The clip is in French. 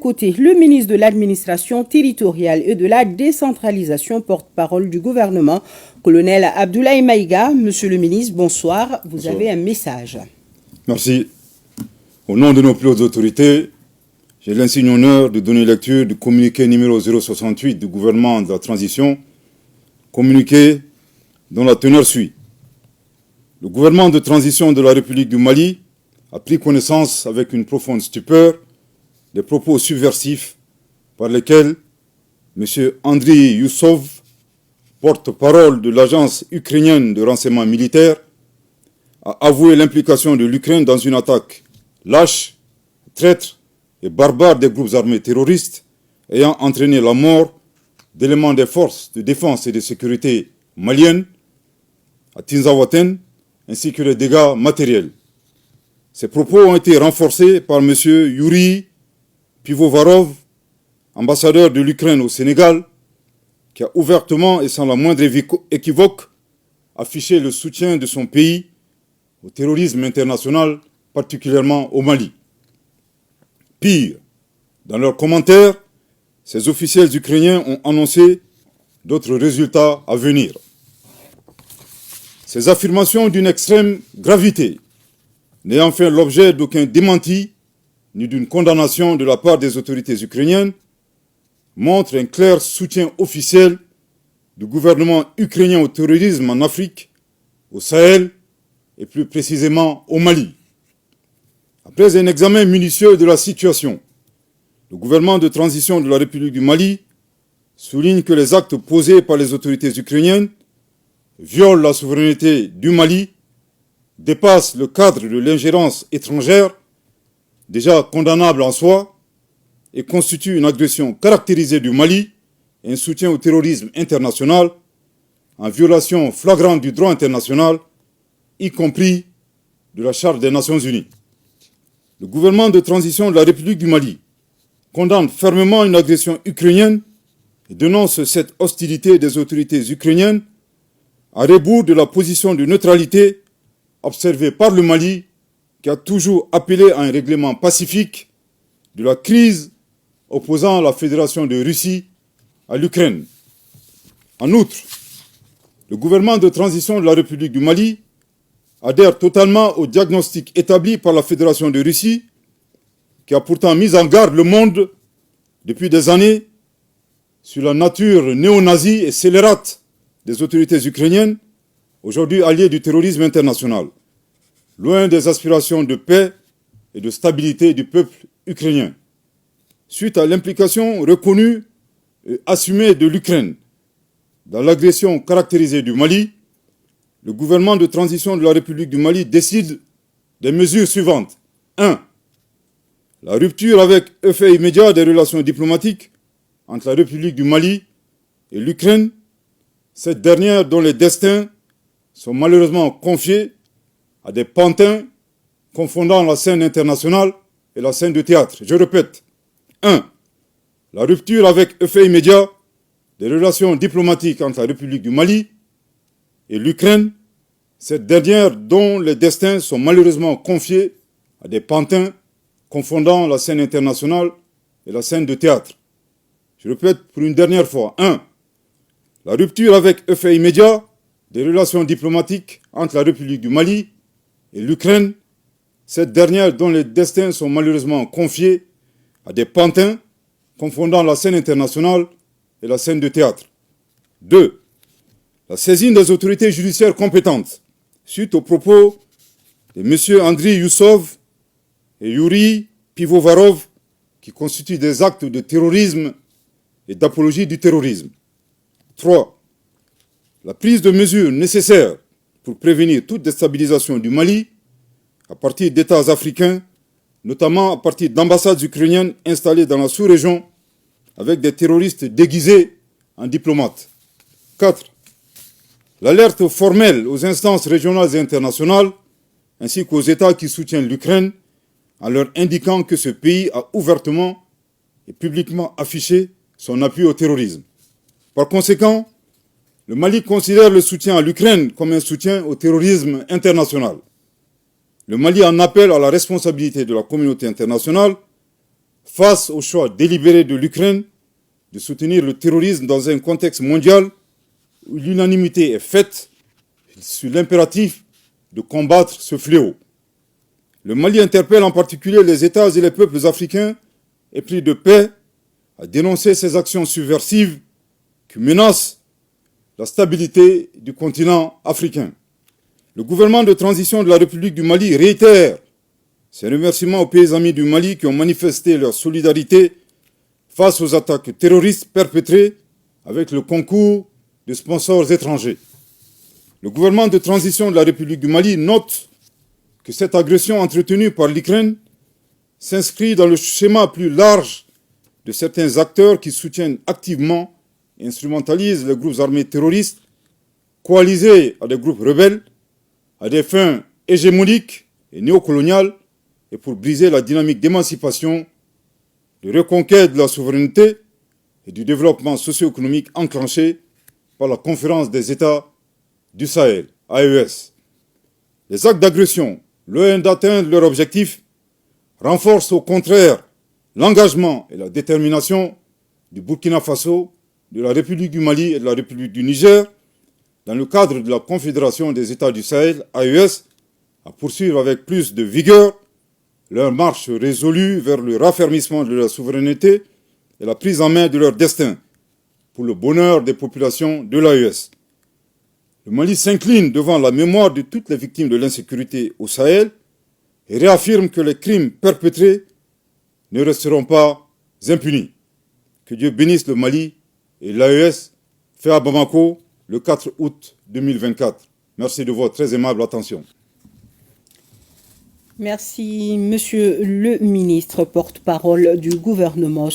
côté le ministre de l'Administration territoriale et de la décentralisation, porte-parole du gouvernement, colonel Abdoulaye Maïga. Monsieur le ministre, bonsoir. Vous avez un message. Merci. Au nom de nos plus hautes autorités, j'ai l'insigne honneur de donner lecture du communiqué numéro 068 du gouvernement de la transition, communiqué dont la teneur suit. Le gouvernement de transition de la République du Mali a pris connaissance avec une profonde stupeur des propos subversifs par lesquels M. Andriy Youssov, porte-parole de l'agence ukrainienne de renseignement militaire, a avoué l'implication de l'Ukraine dans une attaque lâche, traître et barbare des groupes armés terroristes ayant entraîné la mort d'éléments des forces de défense et de sécurité maliennes à Tinzaouaten, ainsi que les dégâts matériels. Ces propos ont été renforcés par M. Yuri Pivovarov, ambassadeur de l'Ukraine au Sénégal, qui a ouvertement et sans la moindre équivoque affiché le soutien de son pays au terrorisme international, particulièrement au Mali. Pire, dans leurs commentaires, ces officiels ukrainiens ont annoncé d'autres résultats à venir. Ces affirmations d'une extrême gravité, n'ayant fait l'objet d'aucun démenti ni d'une condamnation de la part des autorités ukrainiennes, montrent un clair soutien officiel du gouvernement ukrainien au terrorisme en Afrique, au Sahel et plus précisément au Mali. Après un examen minutieux de la situation, le gouvernement de transition de la République du Mali souligne que les actes posés par les autorités ukrainiennes violent la souveraineté du Mali, dépassent le cadre de l'ingérence étrangère, déjà condamnable en soi, et constituent une agression caractérisée du Mali et un soutien au terrorisme international, en violation flagrante du droit international, y compris de la Charte des Nations Unies. Le gouvernement de transition de la République du Mali condamne fermement une agression ukrainienne et dénonce cette hostilité des autorités ukrainiennes à rebours de la position de neutralité observée par le Mali, qui a toujours appelé à un règlement pacifique de la crise opposant la Fédération de Russie à l'Ukraine. En outre, le gouvernement de transition de la République du Mali adhère totalement au diagnostic établi par la Fédération de Russie, qui a pourtant mis en garde le monde depuis des années sur la nature néo-nazie et scélérate des autorités ukrainiennes, aujourd'hui alliées du terrorisme international, loin des aspirations de paix et de stabilité du peuple ukrainien. Suite à l'implication reconnue et assumée de l'Ukraine dans l'agression caractérisée du Mali, le gouvernement de transition de la République du Mali décide des mesures suivantes. 1. La rupture avec effet immédiat des relations diplomatiques entre la République du Mali et l'Ukraine, cette dernière dont les destins sont malheureusement confiés à des pantins confondant la scène internationale et la scène de théâtre. Je répète. 1. La rupture avec effet immédiat des relations diplomatiques entre la République du Mali et l'Ukraine, cette dernière dont les destins sont malheureusement confiés à des pantins confondant la scène internationale et la scène de théâtre. Je répète pour une dernière fois. 1. La rupture avec effet immédiat des relations diplomatiques entre la République du Mali et l'Ukraine, cette dernière dont les destins sont malheureusement confiés à des pantins confondant la scène internationale et la scène de théâtre. 2. La saisine des autorités judiciaires compétentes suite aux propos de M. Andriy Youssov et Yuri Pivovarov qui constituent des actes de terrorisme et d'apologie du terrorisme. 3. La prise de mesures nécessaires pour prévenir toute déstabilisation du Mali à partir d'États africains, notamment à partir d'ambassades ukrainiennes installées dans la sous-région avec des terroristes déguisés en diplomates. 4. L'alerte formelle aux instances régionales et internationales, ainsi qu'aux États qui soutiennent l'Ukraine, en leur indiquant que ce pays a ouvertement et publiquement affiché son appui au terrorisme. Par conséquent, le Mali considère le soutien à l'Ukraine comme un soutien au terrorisme international. Le Mali en appelle à la responsabilité de la communauté internationale face au choix délibéré de l'Ukraine de soutenir le terrorisme dans un contexte mondial où l'unanimité est faite sur l'impératif de combattre ce fléau. Le Mali interpelle en particulier les États et les peuples africains épris de paix à dénoncer ces actions subversives qui menacent la stabilité du continent africain. Le gouvernement de transition de la République du Mali réitère ses remerciements aux pays amis du Mali qui ont manifesté leur solidarité face aux attaques terroristes perpétrées avec le concours de sponsors étrangers. Le gouvernement de transition de la République du Mali note que cette agression entretenue par l'Ukraine s'inscrit dans le schéma plus large de certains acteurs qui soutiennent activement et instrumentalisent les groupes armés terroristes, coalisés à des groupes rebelles, à des fins hégémoniques et néocoloniales, et pour briser la dynamique d'émancipation, de reconquête de la souveraineté et du développement socio-économique enclenché par la Conférence des États du Sahel, AES. Les actes d'agression, loin d'atteindre leur objectif, renforcent au contraire l'engagement et la détermination du Burkina Faso, de la République du Mali et de la République du Niger, dans le cadre de la Confédération des États du Sahel, AES, à poursuivre avec plus de vigueur leur marche résolue vers le raffermissement de leur souveraineté et la prise en main de leur destin, pour le bonheur des populations de l'AES. Le Mali s'incline devant la mémoire de toutes les victimes de l'insécurité au Sahel et réaffirme que les crimes perpétrés ne resteront pas impunis. Que Dieu bénisse le Mali et l'AES, fait à Bamako le 4 août 2024. Merci de votre très aimable attention. Merci, Monsieur le ministre, porte-parole du gouvernement.